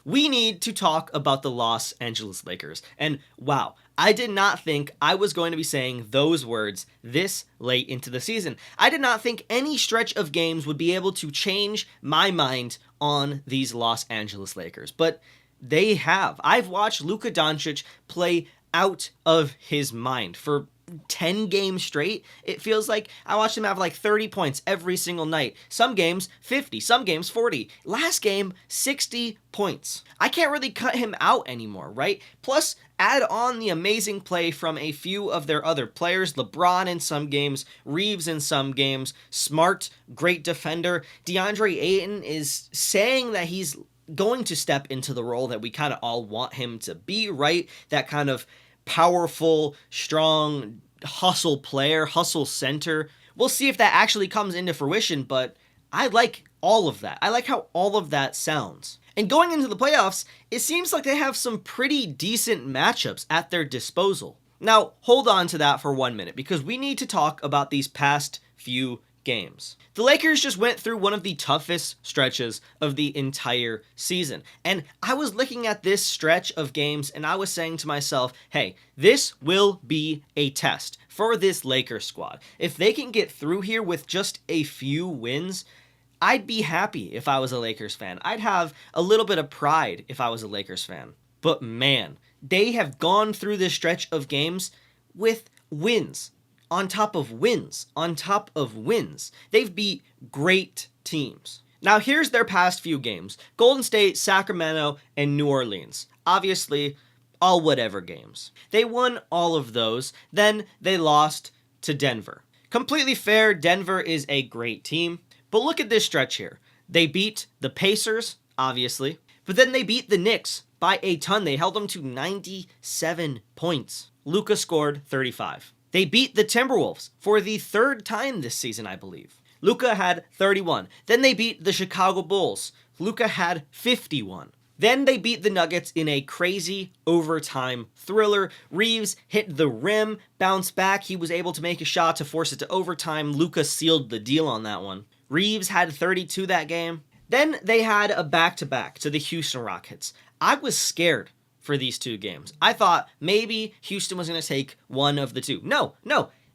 we need to talk about the Los Angeles Lakers. And wow, I did not think I was going to be saying those words this late into the season. I did not think any stretch of games would be able to change my mind on these Los Angeles Lakers, but they have. I've watched Luka Doncic play out of his mind for 10 games straight. It feels like I watched him have like 30 points every single night. Some games 50, some games 40. Last game 60 points. I can't really cut him out anymore, right? Plus, add on the amazing play from a few of their other players. LeBron in some games, Reeves in some games, Smart, great defender. DeAndre Ayton is saying that he's going to step into the role that we kind of all want him to be, right? That kind of powerful, strong, hustle player, hustle center. We'll see if that actually comes into fruition, but I like all of that. I like how all of that sounds. And going into the playoffs, it seems like they have some pretty decent matchups at their disposal. Now, hold on to that for 1 minute, because we need to talk about these past few games. The Lakers just went through one of the toughest stretches of the entire season. And I was looking at this stretch of games and I was saying to myself, hey, this will be a test for this Lakers squad. If they can get through here with just a few wins, I'd be happy if I was a Lakers fan. I'd have a little bit of pride if I was a Lakers fan. But man, they have gone through this stretch of games with wins on top of wins, on top of wins. They've beat great teams. Now here's their past few games. Golden State, Sacramento, and New Orleans. Obviously, all whatever games. They won all of those, then they lost to Denver. Completely fair, Denver is a great team, but look at this stretch here. They beat the Pacers, obviously, but then they beat the Knicks by a ton. They held them to 97 points. LUKA scored 35. They beat the Timberwolves for the third time this season, I believe. LUKA had 31. Then they beat the Chicago Bulls. LUKA had 51. Then they beat the Nuggets in a crazy overtime thriller. Reeves hit the rim, bounced back. He was able to make a shot to force it to overtime. LUKA sealed the deal on that one. Reeves had 32 that game. Then they had a back-to-back to the Houston Rockets. I was scared for these two games. I thought maybe Houston was going to take one of the two. No,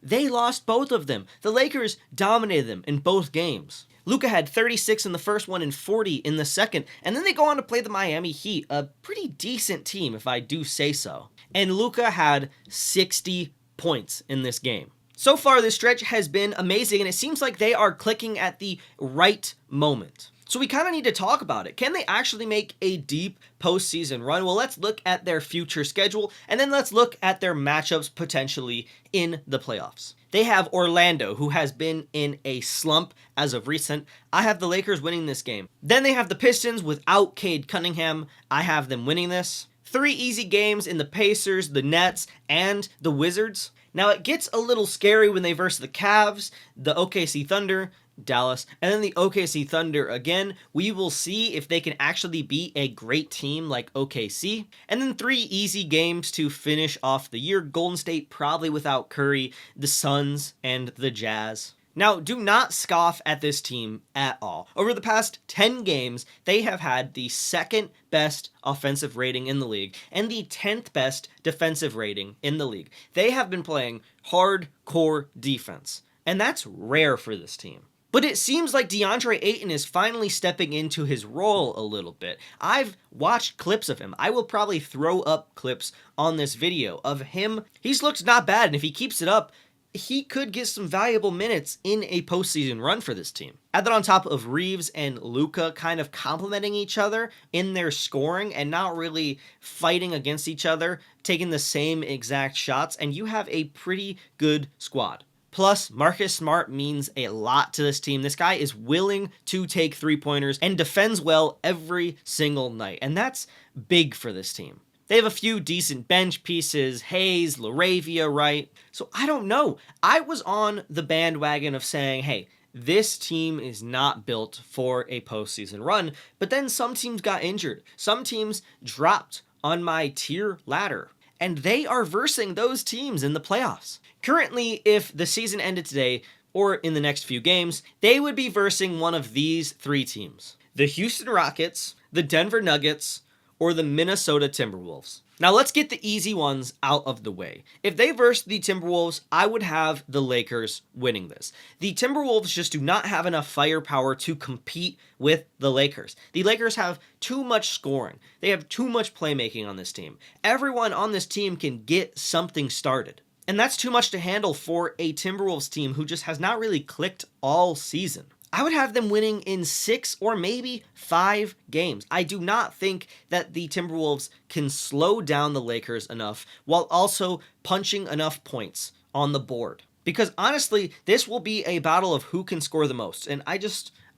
they lost both of them. The Lakers dominated them in both games. LUKA had 36 in the first one and 40 in the second, and then they go on to play the Miami Heat, a pretty decent team if I do say so. And LUKA had 60 points in this game. So far, this stretch has been amazing, and it seems like they are clicking at the right moment. So we kind of need to talk about it. Can they actually make a deep postseason run? Well, let's look at their future schedule, and then let's look at their matchups potentially in the playoffs. They have Orlando, who has been in a slump as of recent. I have the Lakers winning this game. Then they have the Pistons without Cade Cunningham. I have them winning this. 3 easy games in the Pacers, the Nets, and the Wizards. Now, it gets a little scary when they verse the Cavs, the OKC Thunder, Dallas, and then the OKC Thunder again. We will see if they can actually beat a great team like OKC. And then 3 easy games to finish off the year. Golden State probably without Curry, the Suns, and the Jazz. Now, do not scoff at this team at all. Over the past 10 games, they have had the 2nd best offensive rating in the league and the 10th best defensive rating in the league. They have been playing hardcore defense, and that's rare for this team. But it seems like DeAndre Ayton is finally stepping into his role a little bit. I've watched clips of him. I will probably throw up clips on this video of him. He's looked not bad, and if he keeps it up, he could get some valuable minutes in a postseason run for this team. Add that on top of Reeves and LUKA kind of complementing each other in their scoring and not really fighting against each other, taking the same exact shots, and you have a pretty good squad. Plus, Marcus Smart means a lot to this team. This guy is willing to take 3-pointers and defends well every single night, and that's big for this team. They have a few decent bench pieces, Hayes, LaRavia, right? So I don't know. I was on the bandwagon of saying, hey, this team is not built for a postseason run, but then some teams got injured. Some teams dropped on my tier ladder, and they are versing those teams in the playoffs. Currently, if the season ended today or in the next few games, they would be versing one of these 3 teams: the Houston Rockets, the Denver Nuggets, or the Minnesota Timberwolves? Now let's get the easy ones out of the way. If they verse the Timberwolves, I would have the Lakers winning this. The Timberwolves just do not have enough firepower to compete with the Lakers. The Lakers have too much scoring. They have too much playmaking on this team. Everyone on this team can get something started. And that's too much to handle for a Timberwolves team who just has not really clicked all season. I would have them winning in 6 or maybe 5 games. I do not think that the Timberwolves can slow down the Lakers enough while also punching enough points on the board. Because honestly, this will be a battle of who can score the most. And I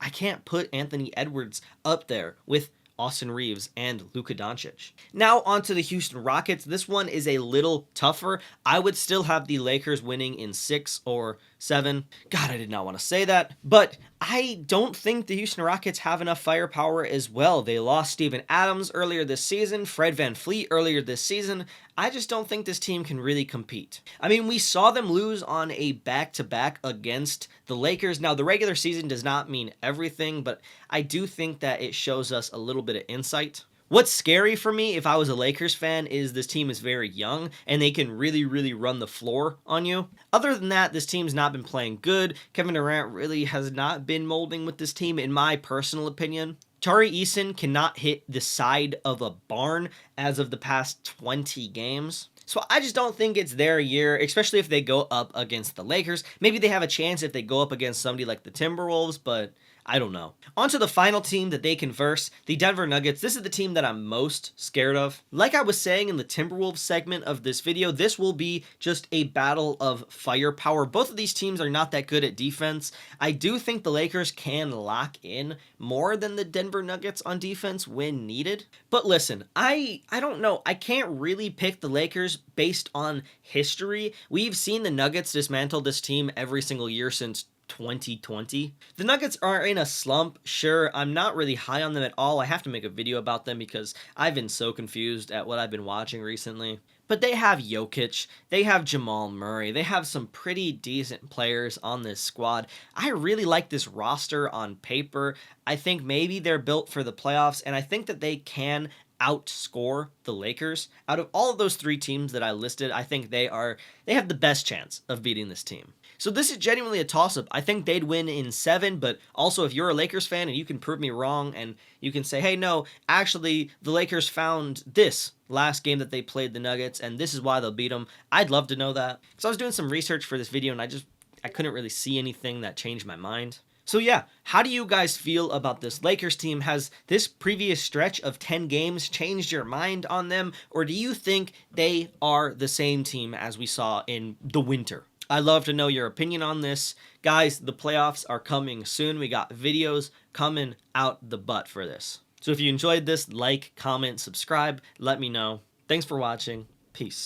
can't put Anthony Edwards up there with Austin Reeves and Luka Doncic. Now onto the Houston Rockets. This one is a little tougher. I would still have the Lakers winning in 6 or 7. God, I did not want to say that. But I don't think the Houston Rockets have enough firepower as well. They lost Steven Adams earlier this season, Fred VanVleet earlier this season. I just don't think this team can really compete. I mean, we saw them lose on a back-to-back against the Lakers. Now, the regular season does not mean everything, but I do think that it shows us a little bit of insight. What's scary for me if I was a Lakers fan is this team is very young and they can really run the floor on you. Other than that, this team's not been playing good. Kevin Durant really has not been molding with this team, in my personal opinion. Tari Eason cannot hit the side of a barn as of the past 20 games. So I just don't think it's their year, especially if they go up against the Lakers. Maybe they have a chance if they go up against somebody like the Timberwolves, but I don't know. On to the final team that they can verse, the Denver Nuggets. This is the team that I'm most scared of. Like I was saying in the Timberwolves segment of this video, this will be just a battle of firepower. Both of these teams are not that good at defense. I do think the Lakers can lock in more than the Denver Nuggets on defense when needed. But listen, I don't know. I can't really pick the Lakers based on history. We've seen the Nuggets dismantle this team every single year since 2020. The Nuggets are in a slump. Sure, I'm not really high on them at all. I have to make a video about them because I've been so confused at what I've been watching recently. But they have Jokic, they have Jamal Murray, they have some pretty decent players on this squad. I really like this roster on paper. I think maybe they're built for the playoffs, and I think that they can outscore the Lakers. Out of all of those 3 teams that I listed, I think they have the best chance of beating this team. So this is genuinely a toss-up. I think they'd win in 7, but also if you're a Lakers fan and you can prove me wrong and you can say, hey, no, actually the Lakers found this last game that they played the Nuggets and this is why they'll beat them, I'd love to know that. So I was doing some research for this video and I couldn't really see anything that changed my mind. So yeah, how do you guys feel about this Lakers team? Has this previous stretch of 10 games changed your mind on them? Or do you think they are the same team as we saw in the winter? I'd love to know your opinion on this. Guys, the playoffs are coming soon. We got videos coming out the butt for this. So if you enjoyed this, like, comment, subscribe, let me know. Thanks for watching. Peace.